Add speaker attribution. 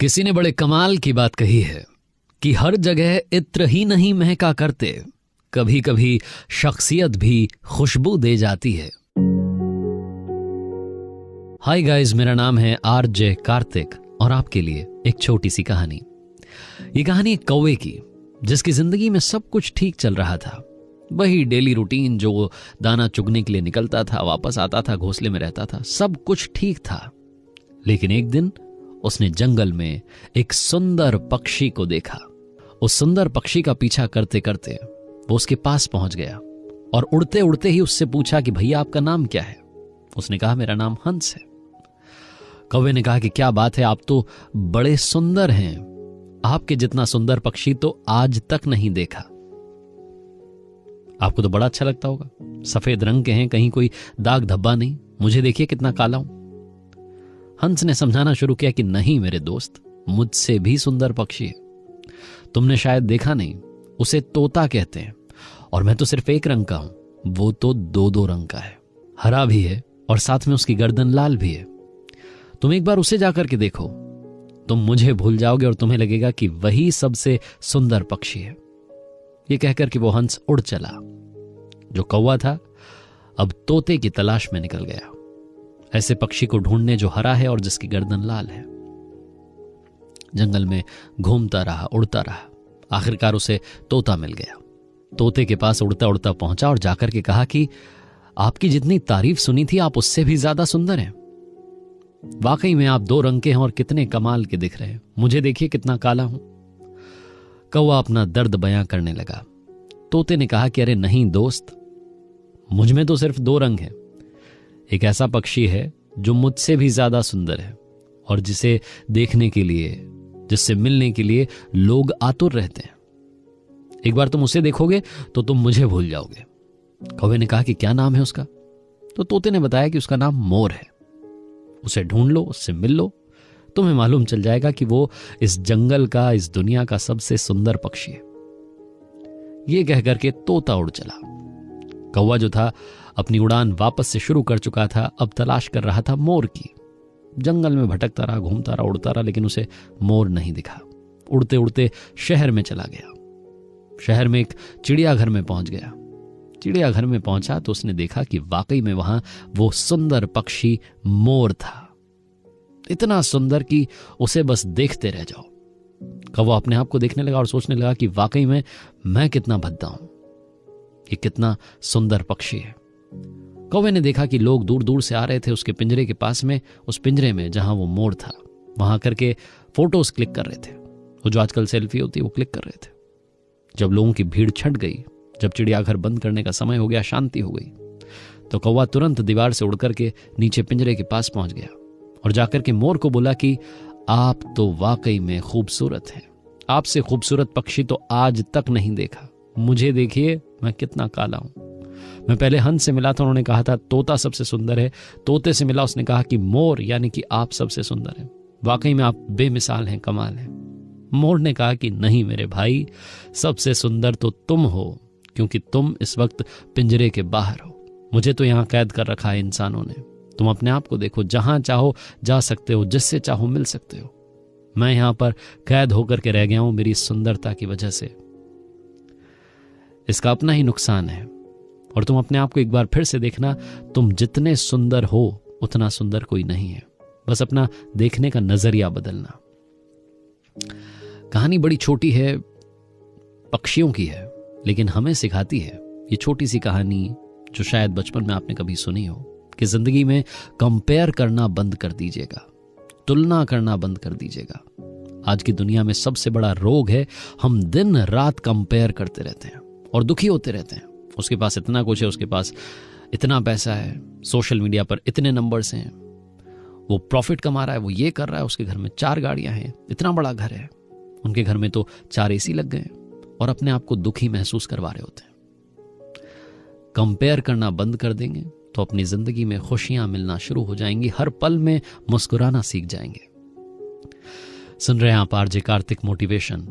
Speaker 1: किसी ने बड़े कमाल की बात कही है कि हर जगह इत्र ही नहीं महका करते, कभी कभी शख्सियत भी खुशबू दे जाती है। हाय गाइस, मेरा नाम है आरजे कार्तिक और आपके लिए एक छोटी सी कहानी। ये कहानी एक कौवे की, जिसकी जिंदगी में सब कुछ ठीक चल रहा था। वही डेली रूटीन, जो वो दाना चुगने के लिए निकलता था, वापस आता था, घोंसले में रहता था, सब कुछ ठीक था। लेकिन एक दिन उसने जंगल में एक सुंदर पक्षी को देखा। उस सुंदर पक्षी का पीछा करते करते वो उसके पास पहुंच गया और उड़ते उड़ते ही उससे पूछा कि भैया आपका नाम क्या है। उसने कहा मेरा नाम हंस है। कौवे ने कहा कि क्या बात है, आप तो बड़े सुंदर हैं, आपके जितना सुंदर पक्षी तो आज तक नहीं देखा। आपको तो बड़ा अच्छा लगता होगा, सफेद रंग के हैं, कहीं कोई दाग धब्बा नहीं, मुझे देखिए कितना काला हूं। हंस ने समझाना शुरू किया कि नहीं मेरे दोस्त, मुझसे भी सुंदर पक्षी है, तुमने शायद देखा नहीं, उसे तोता कहते हैं और मैं तो सिर्फ एक रंग का हूं, वो तो दो दो रंग का है, हरा भी है और साथ में उसकी गर्दन लाल भी है। तुम एक बार उसे जाकर के देखो, तुम मुझे भूल जाओगे और तुम्हें लगेगा कि वही सबसे सुंदर पक्षी है। ये कहकर कि वो हंस उड़ चला। जो कौवा था अब तोते की तलाश में निकल गया, ऐसे पक्षी को ढूंढने जो हरा है और जिसकी गर्दन लाल है। जंगल में घूमता रहा, उड़ता रहा, आखिरकार उसे तोता मिल गया। तोते के पास उड़ता उड़ता पहुंचा और जाकर के कहा कि आपकी जितनी तारीफ सुनी थी, आप उससे भी ज्यादा सुंदर हैं। वाकई में आप दो रंग के हैं और कितने कमाल के दिख रहे हैं, मुझे देखिए कितना काला हूं। कौवा अपना दर्द बयां करने लगा। तोते ने कहा कि अरे नहीं दोस्त, मुझ में तो सिर्फ दो रंग हैं। एक ऐसा पक्षी है जो मुझसे भी ज्यादा सुंदर है और जिसे देखने के लिए, जिससे मिलने के लिए लोग आतुर रहते हैं। एक बार तुम उसे देखोगे तो तुम मुझे भूल जाओगे। कौवे ने कहा कि क्या नाम है उसका? तो तोते ने बताया कि उसका नाम मोर है। उसे ढूंढ लो, उससे मिल लो, तुम्हें मालूम चल जाएगा कि वो इस जंगल का, इस दुनिया का सबसे सुंदर पक्षी है। ये कहकर के तोता उड़ चला। कौवा जो था अपनी उड़ान वापस से शुरू कर चुका था, अब तलाश कर रहा था मोर की। जंगल में भटकता रहा, घूमता रहा, उड़ता रहा, लेकिन उसे मोर नहीं दिखा। उड़ते उड़ते शहर में चला गया। शहर में एक चिड़ियाघर में पहुंच गया। चिड़ियाघर में पहुंचा तो उसने देखा कि वाकई में वहां वो सुंदर पक्षी मोर था, इतना सुंदर कि उसे बस देखते रह जाओ। कौवा अपने आप को देखने लगा और सोचने लगा कि वाकई में मैं कितना भद्दा हूं, ये कितना सुंदर पक्षी है। कौवे ने देखा कि लोग दूर दूर से आ रहे थे उसके पिंजरे के पास में, उस पिंजरे में जहां वो मोर था, वहां करके फोटोज क्लिक कर रहे थे। वो जो आजकल सेल्फी होती है वो क्लिक कर रहे थे। जब लोगों की भीड़ छट गई, जब चिड़ियाघर बंद करने का समय हो गया, शांति हो गई, तो कौवा तुरंत दीवार से उड़कर के नीचे पिंजरे के पास पहुंच गया और जाकर के मोर को बोला कि आप तो वाकई में खूबसूरत हैं, आपसे खूबसूरत पक्षी तो आज तक नहीं देखा, मुझे देखिए मैं कितना काला हूं। मैं पहले हंस से मिला था, उन्होंने कहा था तोता सबसे सुंदर है, तोते से मिला, उसने कहा कि मोर, यानी कि आप सबसे सुंदर हैं, वाकई में आप बेमिसाल हैं, कमाल हैं। मोर ने कहा कि नहीं मेरे भाई, सबसे सुंदर तो तुम हो, क्योंकि तुम इस वक्त पिंजरे के बाहर हो, मुझे तो यहां कैद कर रखा है इंसानों ने। तुम अपने आप को देखो, जहां चाहो जा सकते हो, जिससे चाहो मिल सकते हो। मैं यहां पर कैद होकर के रह गया हूं मेरी सुंदरता की वजह से। इसका अपना ही नुकसान है और तुम अपने आप को एक बार फिर से देखना, तुम जितने सुंदर हो उतना सुंदर कोई नहीं है, बस अपना देखने का नजरिया बदलना। कहानी बड़ी छोटी है, पक्षियों की है, लेकिन हमें सिखाती है ये छोटी सी कहानी, जो शायद बचपन में आपने कभी सुनी हो, कि जिंदगी में कंपेयर करना बंद कर दीजिएगा, तुलना करना बंद कर दीजिएगा। आज की दुनिया में सबसे बड़ा रोग है, हम दिन रात कंपेयर करते रहते हैं और दुखी होते रहते हैं। उसके पास इतना कुछ है, उसके पास इतना पैसा है, सोशल मीडिया पर इतने नंबर्स हैं, वो प्रॉफिट कमा रहा है, वो ये कर रहा है, उसके घर में 4 गाड़ियां हैं, इतना बड़ा घर है, उनके घर में तो 4 AC लग गए, और अपने आप को दुखी महसूस करवा रहे होते हैं। कंपेयर करना बंद कर देंगे तो अपनी जिंदगी में खुशियां मिलना शुरू हो जाएंगी, हर पल में मुस्कुराना सीख जाएंगे। सुन रहे हैं आप आरजे कार्तिक मोटिवेशन।